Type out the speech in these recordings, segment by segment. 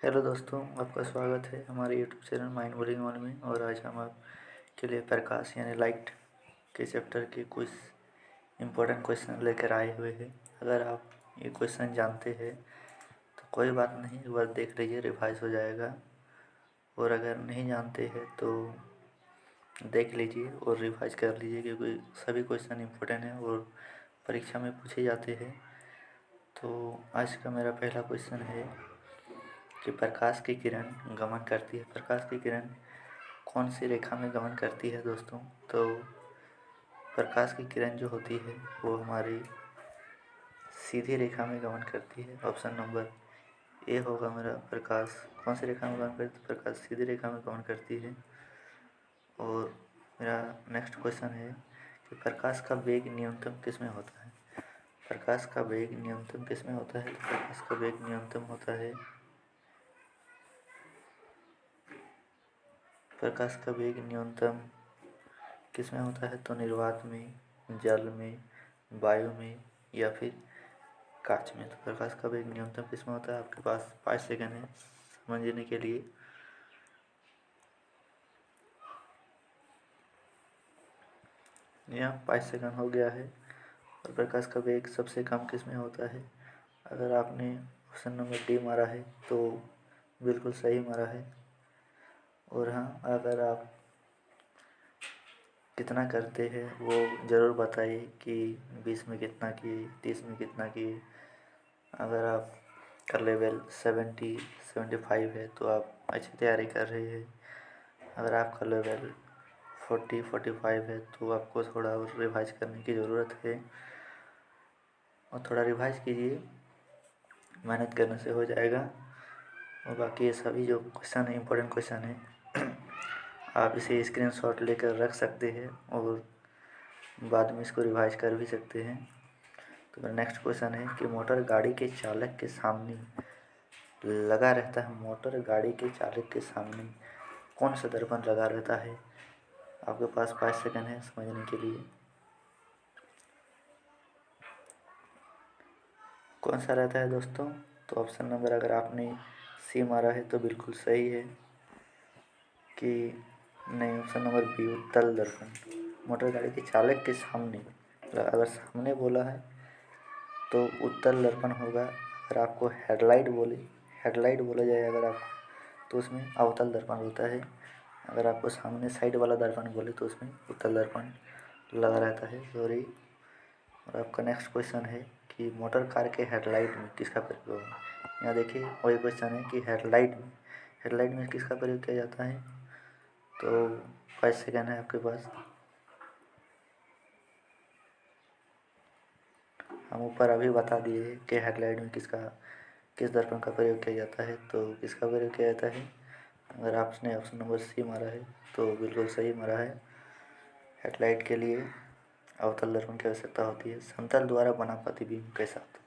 Hello दोस्तों, आपका स्वागत है हमारे YouTube channel mind bowling all में। और आज हम आपके लिए प्रकाश यानी लाइट के चैप्टर के कुछ इम्पोर्टेंट क्वेश्चन लेकर आए हुए हैं। अगर आप ये क्वेश्चन जानते हैं तो कोई बात नहीं, एक बार देख लीजिए, रिवाइज हो जाएगा। और अगर नहीं जानते हैं तो देख लीजिए और रिवाइज कर लीजिए, क्योंकि सभी क्वेश्चन इम्पोर्टेंट हैं और परीक्षा में पूछे जाते हैं। तो आज का मेरा पहला क्वेश्चन है कि प्रकाश की किरण गमन करती है। प्रकाश की किरण कौन सी रेखा में गमन करती है दोस्तों? तो प्रकाश की किरण जो होती है वो हमारी सीधी रेखा में गमन करती है। ऑप्शन नंबर ए होगा मेरा। प्रकाश कौन सी रेखा में गमन करती है? प्रकाश सीधी रेखा में गमन करती है। और मेरा नेक्स्ट क्वेश्चन है कि प्रकाश का वेग न्यूनतम किस में होता है? प्रकाश का वेग न्यूनतम किस में होता है? तो प्रकाश का वेग न्यूनतम होता है, प्रकाश का वेग न्यूनतम किस में होता है? तो निर्वात में, जल में, वायु में या फिर कांच में। तो प्रकाश का वेग न्यूनतम किस में होता है? आपके पास 5 सेकंड है समझने के लिए। यहाँ 5 सेकंड हो गया है। और प्रकाश का वेग सबसे कम किस में होता है? अगर आपने ऑप्शन नंबर डी मारा है तो बिल्कुल सही मारा है। और हाँ, अगर आप कितना करते हैं वो ज़रूर बताइए कि 20 में कितना किए, 30 में कितना किए। अगर आप का लेवल 75 है तो आप अच्छी तैयारी कर रहे हैं। अगर आपका लेवल 45 है तो आपको थोड़ा और रिवाइज करने की ज़रूरत है। और थोड़ा रिवाइज कीजिए, मेहनत करने से हो जाएगा। और बाकी ये सभी जो क्वेश्चन है, इम्पोर्टेंट क्वेश्चन है, आप इसे स्क्रीनशॉट लेकर रख सकते हैं और बाद में इसको रिवाइज कर भी सकते हैं। तो मेरा नेक्स्ट क्वेश्चन है कि मोटर गाड़ी के चालक के सामने लगा रहता है। मोटर गाड़ी के चालक के सामने कौन सा दर्पण लगा रहता है? आपके पास 5 सेकंड है समझने के लिए। कौन सा रहता है दोस्तों? तो ऑप्शन नंबर अगर आपने सी मारा है तो बिल्कुल सही है कि नहीं, ऑप्शन नंबर बी उत्तल दर्पण। मोटर गाड़ी के चालक के सामने, अगर सामने बोला है तो उत्तल दर्पण होगा। अगर आपको हेडलाइट बोला जाए अगर आपको, तो उसमें अवतल दर्पण होता है। अगर आपको सामने साइड वाला दर्पण बोले तो उसमें उत्तल दर्पण लगा रहता है। सॉरी। और आपका नेक्स्ट क्वेश्चन है कि मोटर कार के हेडलाइट में किसका प्रयोग होगा? यहाँ देखिए वही क्वेश्चन है कि हेडलाइट में किसका प्रयोग किया जाता है? तो 5 सेकंड है आपके पास। हम ऊपर अभी बता दिए कि हेडलाइट में किस दर्पण का प्रयोग किया जाता है। तो किसका प्रयोग किया जाता है? अगर आपने ऑप्शन नंबर सी मारा है तो बिल्कुल सही मारा है। हेडलाइट के लिए अवतल दर्पण की आवश्यकता होती है। समतल द्वारा बना प्रतिबिंब कैसा होता है?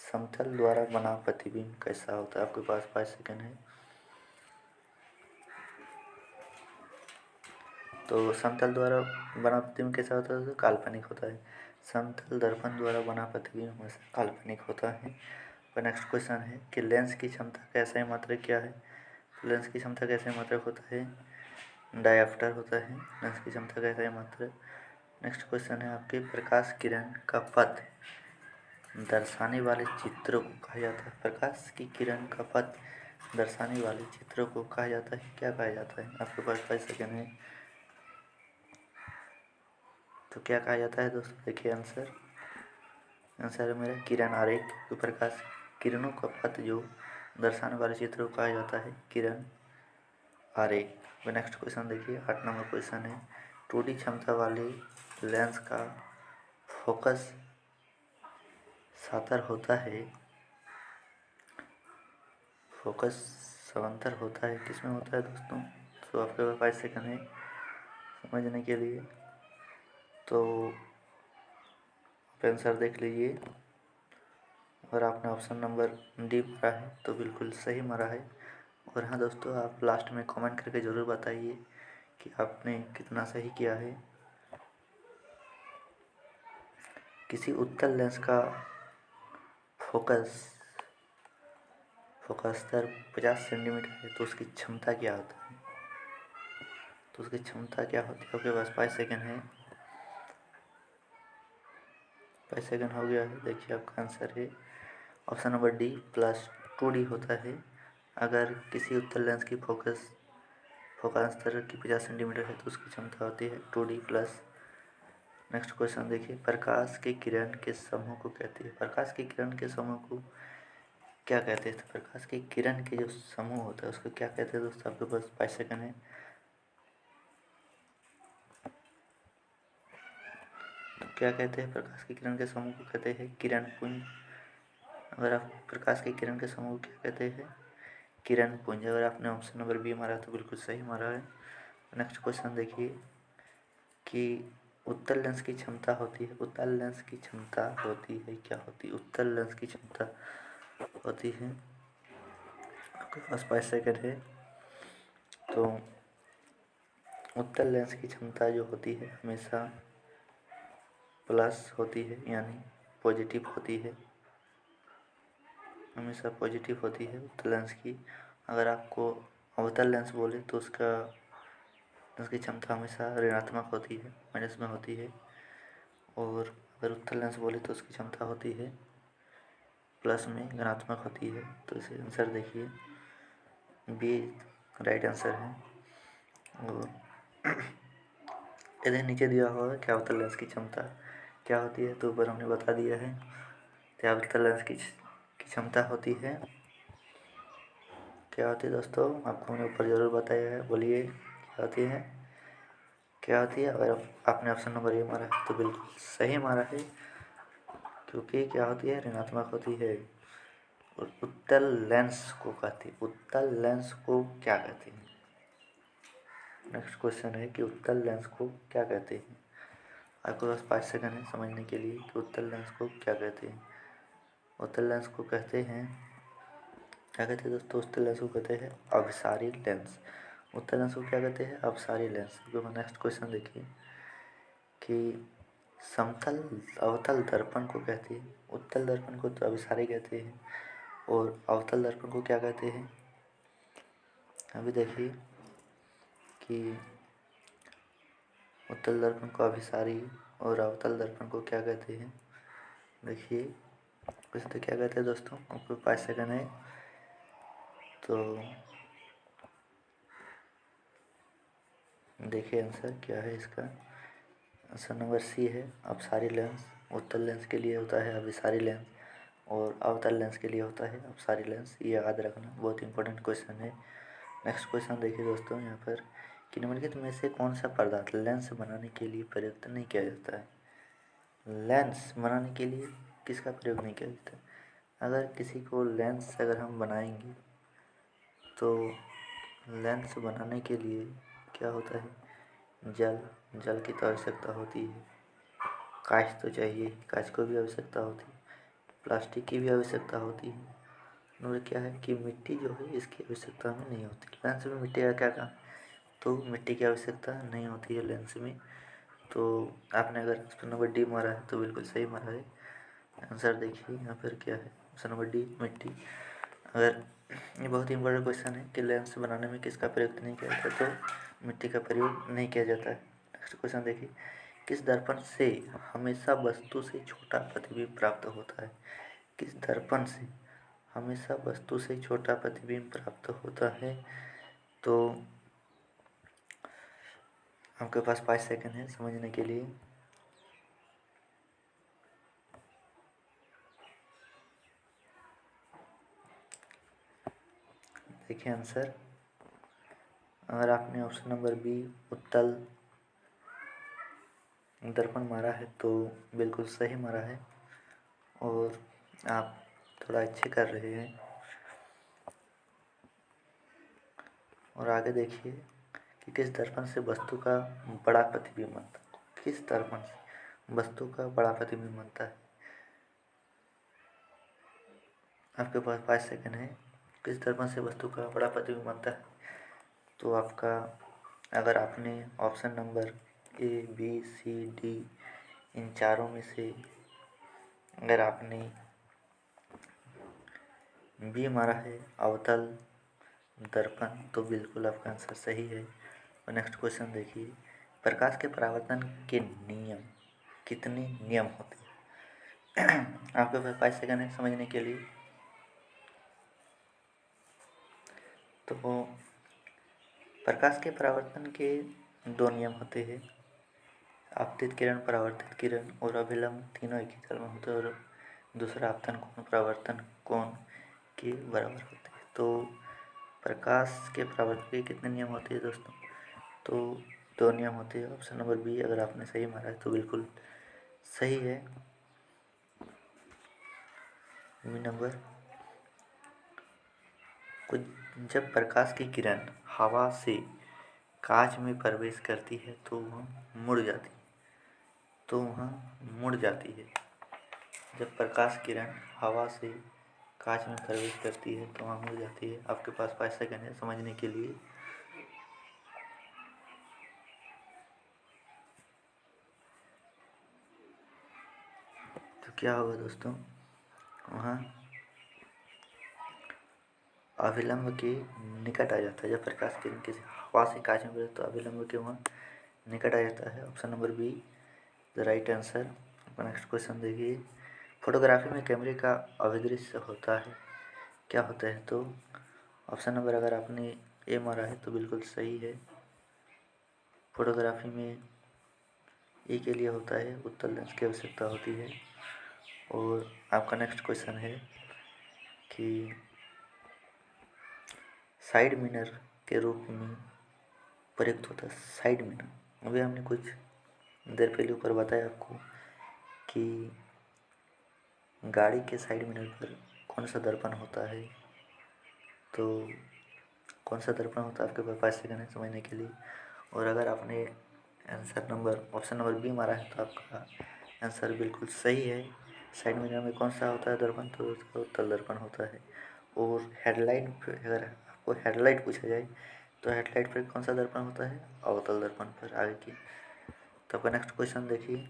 समतल द्वारा बना प्रतिबिंब कैसा होता है? आपके पास 5 सेकंड है। तो समतल द्वारा बना प्रतिबिंब कैसा होता है? तो काल्पनिक होता है। समतल दर्पण द्वारा बना प्रतिबिंब हमेशा काल्पनिक होता है। और नेक्स्ट क्वेश्चन है कि लेंस की क्षमता का SI मात्रक क्या है? लेंस की क्षमता का SI मात्रक होता है डायफ्टर होता है लेंस की क्षमता का SI मात्रक। नेक्स्ट क्वेश्चन है आपके प्रकाश किरण का पथ दर्शाने वाले चित्रों को कहा जाता है। प्रकाश की किरण का पथ दर्शाने वाले चित्रों को कहा जाता है, क्या कहा जाता है? आपके पास 5 सेकंड है। तो क्या कहा जाता है दोस्तों? देखिए आंसर है मेरा किरण आरेख। तो प्रकाश किरणों का पथ जो दर्शाने वाले चित्रों को कहा जाता है किरण आरेख। नेक्स्ट क्वेश्चन देखिए, 8 नंबर क्वेश्चन है 2D क्षमता वाले लेंस का फोकस सातर होता है, फोकस समांतर होता है, किसमें होता है दोस्तों? तो आपके पास 5 सेकंड है समझने के लिए। तो आप आंसर देख लीजिए। अगर आपने ऑप्शन नंबर डी मारा है तो बिल्कुल सही मारा है। और हाँ दोस्तों, आप लास्ट में कमेंट करके ज़रूर बताइए कि आपने कितना सही किया है। किसी उत्तल लेंस का फोकस फोकस स्तर 50 सेंटीमीटर है तो उसकी क्षमता क्या होता है? तो उसकी क्षमता क्या होती है? आपके पास 5 सेकंड है। 5 सेकंड हो गया है। देखिए आपका आंसर है ऑप्शन नंबर डी +2D होता है। अगर किसी उत्तल लेंस की फोकस स्तर की 50 सेंटीमीटर है तो उसकी क्षमता होती है 2D प्लस। नेक्स्ट क्वेश्चन देखिए, प्रकाश के किरण के समूह को कहते हैं। प्रकाश के किरण के समूह को क्या कहते हैं? तो प्रकाश के किरण के जो समूह होता है उसको क्या कहते हैं दोस्तों? आपके पास 5 सेकंड है। तो क्या कहते हैं? प्रकाश के किरण के समूह को कहते हैं किरण पुंज। अगर आप प्रकाश के किरण के समूह को क्या कहते हैं? किरण पुंज। अगर आपने ऑप्शन नंबर बी मारा तो बिल्कुल सही मारा है। नेक्स्ट क्वेश्चन देखिए कि उत्तल लेंस की क्षमता होती है। उत्तल लेंस की क्षमता होती है, क्या होती है? उत्तल लेंस की क्षमता होती है, आपके पास 5 सेकंड है। तो उत्तल लेंस की क्षमता जो होती है हमेशा प्लस होती है, यानी पॉजिटिव होती है, हमेशा पॉजिटिव होती है उत्तल लेंस की। अगर आपको अवतल लेंस बोले तो उसकी क्षमता हमेशा ऋणात्मक होती है, माइनस में होती है। और अगर उत्तल लेंस बोले तो उसकी क्षमता होती है प्लस में, धनात्मक होती है। तो इसे आंसर देखिए बी राइट आंसर है। और इधर नीचे दिया हुआ है क्या अवतल लेंस की क्षमता क्या होती है, तो ऊपर हमने बता दिया है। क्या अवतल लेंस की क्षमता होती है, क्या होती है दोस्तों? आपको मैंने ऊपर ज़रूर बताया है, बोलिए क्या होती है? क्या होती है? अगर आपने ऑप्शन नंबर ए मारा है तो बिल्कुल सही मारा है, क्योंकि क्या होती है? ऋणात्मक होती है। और उत्तल लेंस को कहते हैं, उत्तल लेंस को क्या कहते हैं? नेक्स्ट क्वेश्चन है कि उत्तल लेंस को क्या कहते हैं। आपके पास 5 सेकंड है समझने के लिए कि उत्तल लेंस को क्या कहते हैं। उत्तल लेंस को कहते हैं, क्या कहते हैं दोस्तों? उत्तल लेंस को कहते हैं अभिसारी लेंस। उत्तल लेंस को क्या कहते हैं? अभिसारी लेंस। नेक्स्ट क्वेश्चन देखिए कि समतल अवतल दर्पण को कहते हैं। उत्तल दर्पण को तो अभिसारी कहते हैं, और अवतल दर्पण को क्या कहते हैं? अभी देखिए कि उत्तल दर्पण को अभिसारी और अवतल दर्पण को क्या कहते हैं। देखिए वैसे तो क्या कहते हैं दोस्तों? आपको 5 सेकंड है। तो देखिए आंसर क्या है इसका। आंसर नंबर सी है अपसारी लेंस। उत्तल लेंस के लिए होता है अभिसारी लेंस, और अवतल लेंस के लिए होता है अपसारी लेंस। ये याद रखना, बहुत इंपॉर्टेंट क्वेश्चन है। नेक्स्ट क्वेश्चन देखिए दोस्तों यहाँ पर कि निम्नलिखित में से कौन सा पदार्थ लेंस बनाने के लिए प्रयुक्त नहीं किया जाता है। लेंस बनाने के लिए किसका प्रयोग नहीं किया जाता है? अगर किसी को लेंस अगर हम बनाएंगे तो लेंस बनाने के लिए क्या होता है? जल की तो आवश्यकता होती है, कांच तो चाहिए, कांच को भी आवश्यकता होती है, प्लास्टिक की भी आवश्यकता होती है, और क्या है कि मिट्टी जो है इसकी आवश्यकता हमें नहीं होती। लेंस में मिट्टी का क्या काम? तो मिट्टी की आवश्यकता नहीं होती है लेंस में। तो आपने अगर ऑप्शन नंबर डी मारा है तो बिल्कुल सही मारा है। आंसर देखिए यहाँ पर क्या है, ऑप्शन नंबर डी मिट्टी। अगर ये बहुत ही इंपॉर्टेंट क्वेश्चन है कि लेंस बनाने में किसका प्रयोग नहीं किया जाता, तो मिट्टी का प्रयोग नहीं किया जाता है। नेक्स्ट क्वेश्चन देखिए, किस दर्पण से हमेशा वस्तु से छोटा प्रतिबिंब प्राप्त होता है? किस दर्पण से हमेशा वस्तु से छोटा प्रतिबिंब प्राप्त होता है? तो आपके पास 5 सेकंड है समझने के लिए। देखिए आंसर, अगर आपने ऑप्शन नंबर बी उत्तल दर्पण मारा है तो बिल्कुल सही मारा है, और आप थोड़ा अच्छे कर रहे हैं। और आगे देखिए कि किस दर्पण से वस्तु का बड़ा प्रतिबिंब बनता है। किस दर्पण से वस्तु का बड़ा प्रतिबिंब बनता है? आपके पास 5 सेकंड है। किस दर्पण से वस्तु का बड़ा प्रतिबिंब बनता है? तो आपका, अगर आपने option number A B C D इन चारों में से अगर आपने बी हमारा है अवतल दर्पण, तो बिल्कुल आपका आंसर सही है। और नेक्स्ट क्वेश्चन देखिए, प्रकाश के परावर्तन के नियम, कितने नियम होते हैं? आपके पास 5 सेकंड है समझने के लिए। तो प्रकाश के परावर्तन के 2 नियम होते हैं, आपतित किरण, परावर्तित किरण और अभिलंब, तीनों एक ही तल में होते हैं। और दूसरा आपतन कोण, परावर्तन कोण के बराबर होते हैं। तो प्रकाश के परावर्तन के कितने नियम होते हैं दोस्तों? तो 2 नियम होते हैं। ऑप्शन नंबर बी अगर आपने सही मारा है तो बिल्कुल सही है। बी नंबर, जब प्रकाश की किरण हवा से कांच में प्रवेश करती है तो वह मुड़ जाती है। जब प्रकाश किरण हवा से कांच में प्रवेश करती है तो वहाँ मुड़ जाती है। आपके पास 5 सेकंड है समझने के लिए। तो क्या होगा दोस्तों, वहाँ अभिलंब के निकट आ जाता है। जब प्रकाश किरण किसी हवा से कांच में प्रवेश तो अभिलंब के वहाँ निकट आ जाता है। Option number be the right answer. Next question देखिए, फोटोग्राफी में कैमरे का अभिदृश्य होता है, क्या होता है? तो ऑप्शन नंबर अगर आपने ए मारा है तो बिल्कुल सही है। फोटोग्राफी में ए के लिए होता है उत्तल लेंस की आवश्यकता होती है। और आपका नेक्स्ट क्वेश्चन है कि साइड मिरर के रूप में प्रयुक्त होता है। साइड मिरर, अभी हमने कुछ देर पहले ऊपर बताया आपको कि गाड़ी के साइड मिरर पर कौन सा दर्पण होता है। तो कौन सा दर्पण होता है, आपके पास 5 सेकंड है समझने के लिए। और अगर आपने answer number option number B मारा है तो आपका आंसर बिल्कुल सही है। साइड मिरर में कौन सा होता है दर्पण? तो उसका उत्तल दर्पण होता है। और हेडलाइट पर, अगर आपको हेडलाइट पूछा जाए तो हेडलाइट पर कौन सा दर्पण होता है? अवतल दर्पण पर आगे की। तो आपका नेक्स्ट क्वेश्चन देखिए,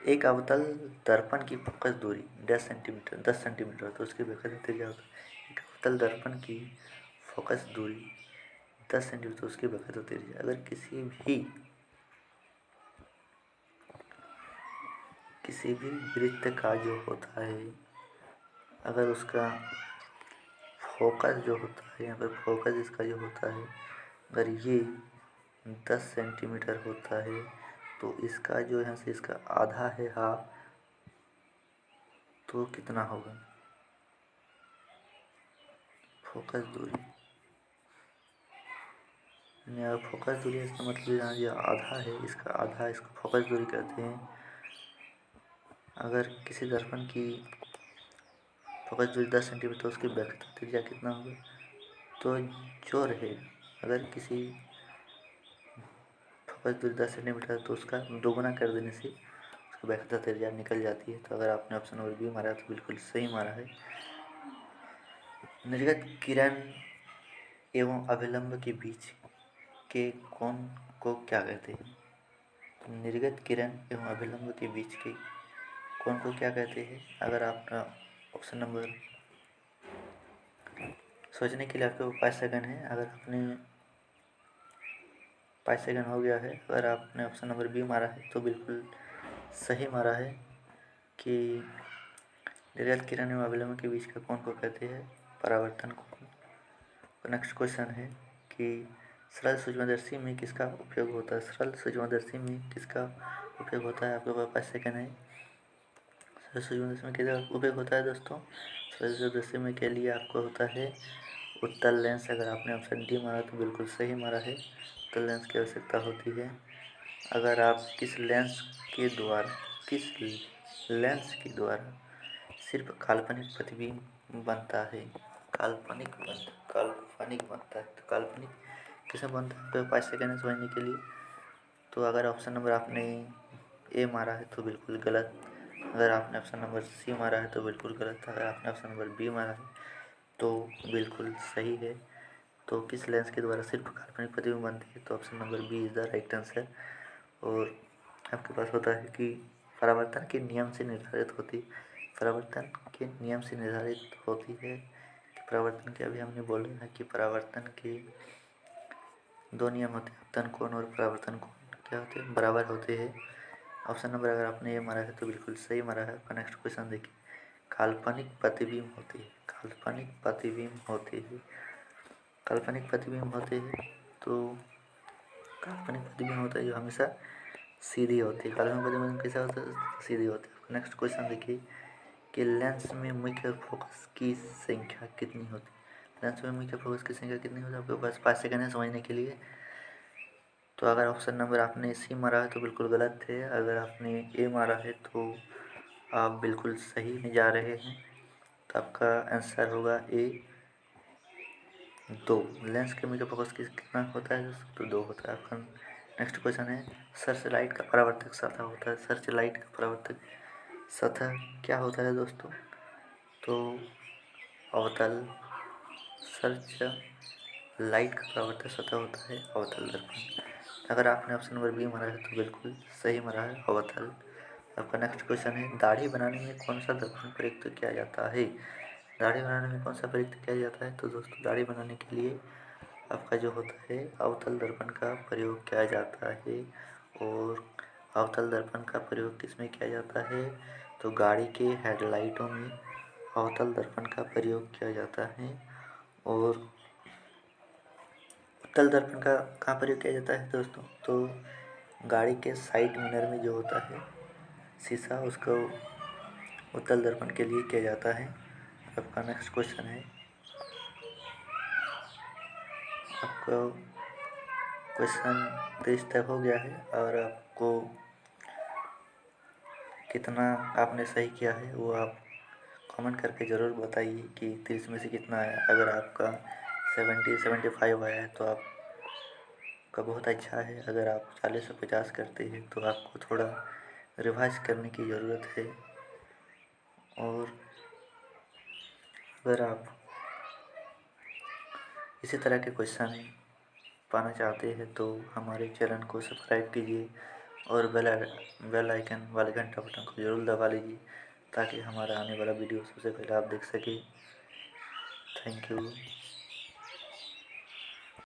एक अवतल दर्पण की फोकस दूरी 10 सेंटीमीटर, तो उसकी व्याख्या देते क्या होता है? एक अवतल दर्पण की फोकस दूरी 10 सेंटीमीटर, तो उसकी व्याख्या देते रहिए। अगर किसी भी वृत्त का जो होता है, अगर उसका फोकस जो होता है, यहाँ पर फोकस इसका जो होता है, अगर ये 10 सेंटीमीटर होता है तो इसका जो यहाँ से इसका आधा है हाफ, तो कितना होगा फोकस दूरी? फोकस दूरी इसका मतलब यहाँ ये आधा है, इसका आधा, इसको फोकस दूरी कहते हैं। अगर किसी दर्पण की फोकस दूरी 10 सेंटीमीटर तो उसकी व्याख्या त्रिज्या कितना होगा? तो जो रहेगा, अगर किसी फोकस दूरी 10 सेंटीमीटर तो उसका दोगुना कर देने से उसकी व्याख्या त्रिज्या निकल जाती है। तो अगर आपने ऑप्शन नंबर बी मारा तो बिल्कुल सही मारा है। निर्गत किरण एवं अभिलंब के बीच के कोण को क्या कहते हैं? निर्गत किरण एवं अभिलंब के बीच के कोण को क्या कहते हैं? अगर आप ऑप्शन नंबर सोचने के लिए आपके 5 सेकंड है। अगर आपने 5 सेकंड हो गया है, अगर आपने ऑप्शन नंबर बी मारा है तो बिल्कुल सही मारा है कि निर्गत किरण एवं अभिलंब के बीच के कोण को कहते हैं परावर्तन कोण। नेक्स्ट क्वेश्चन है कि सरल सूक्ष्मदर्शी में किसका उपयोग होता है? सरल सूक्ष्मदर्शी में किसका उपयोग होता है? आपके पास 5 सेकंड है। सरल सूक्ष्मदर्शी में किसका उपयोग होता है दोस्तों? सरल सूक्ष्मदर्शी में के लिए आपको होता है उत्तल लेंस। अगर आपने ऑप्शन डी मारा तो बिल्कुल सही मारा है, उत्तल लेंस की आवश्यकता होती है। अगर आप किस लेंस के द्वारा सिर्फ काल्पनिक प्रतिबिंब बनता है, काल्पनिक बनता है, तो काल्पनिक किसे बनता है? तो 5 सेकंड है समझने के लिए। तो अगर ऑप्शन नंबर आपने ए मारा है तो बिल्कुल गलत, अगर आपने ऑप्शन नंबर सी मारा है तो बिल्कुल गलत, अगर आपने ऑप्शन नंबर बी मारा है तो बिल्कुल सही है। तो किस लेंस के द्वारा सिर्फ काल्पनिक प्रतिबिंब बनती है? तो option number B is the right answer. और आपके पास होता है कि परावर्तन के नियम से निर्धारित होती परावर्तन के नियम से निर्धारित होती है कि परावर्तन के, अभी हमने बोला है कि परावर्तन के दो नियम होते हैं, अपतन कोण और परावर्तन कोण क्या होते हैं, बराबर होते हैं। ऑप्शन नंबर अगर आपने ये मारा है तो बिल्कुल सही मारा है। आपका नेक्स्ट क्वेश्चन देखिए, काल्पनिक प्रतिबिंब होती है, काल्पनिक प्रतिबिंब होते हैं, काल्पनिक प्रतिबिंब होते हैं तो काल्पनिक प्रतिबिंब होता है जो हमेशा सीधी होती है। काल्पनिक प्रतिबिंब कैसा होता है, सीधी होती है। नेक्स्ट क्वेश्चन देखिए कि लेंस में मुख्य फोकस की संख्या कितनी होती है, लेंस में मुख्य फोकस की संख्या कितनी होती है, आपके पास 5 सेकंड है समझने के लिए। तो अगर ऑप्शन नंबर आपने सी मारा है तो बिल्कुल गलत है, अगर आपने ए मारा है तो आप बिल्कुल सही में जा रहे हैं। तो आपका आंसर होगा ए 2। लेंस के मुख्य फोकस की कितना होता है तो 2 होता है। आपका नेक्स्ट क्वेश्चन है, सर्च लाइट का परावर्तक सतह होता है, सर्च लाइट का परावर्तक सतह क्या होता है दोस्तों, तो अवतल, सर्च लाइट का परावर्तक सतह होता है अवतल दर्पण। अगर आपने ऑप्शन नंबर बी मारा है तो बिल्कुल सही मारा है, अवतल। आपका नेक्स्ट क्वेश्चन है, दाढ़ी बनाने में कौन सा दर्पण प्रयुक्त किया जाता है, दाढ़ी बनाने में कौन सा प्रयुक्त किया जाता है, तो दोस्तों दाढ़ी बनाने के लिए आपका जो होता है अवतल दर्पण का प्रयोग किया जाता है। और अवतल दर्पण का प्रयोग किसमें किया जाता है, तो गाड़ी के हेडलाइटों में अवतल दर्पण का प्रयोग किया जाता है। और उत्तल दर्पण का कहाँ प्रयोग किया जाता है दोस्तों, तो गाड़ी के साइड मिरर में जो होता है शीशा, उसको उत्तल दर्पण के लिए किया जाता है। आपका नेक्स्ट क्वेश्चन है, आपका क्वेश्चन 23 तक हो गया है और आपको कितना आपने सही किया है वो आप कमेंट करके ज़रूर बताइए कि 30 में से कितना आया। अगर आपका 75 आया है तो आपका बहुत अच्छा है, अगर आप 40 से 50 करते हैं तो आपको थोड़ा रिवाइज करने की ज़रूरत है। और अगर आप इसी तरह के क्वेश्चन पाना चाहते हैं तो हमारे चैनल को सब्सक्राइब कीजिए और बेल आइकन वाले घंटा बटन को ज़रूर दबा लीजिए ताकि हमारा आने वाला वीडियो सबसे पहले आप देख सकें। Thank you.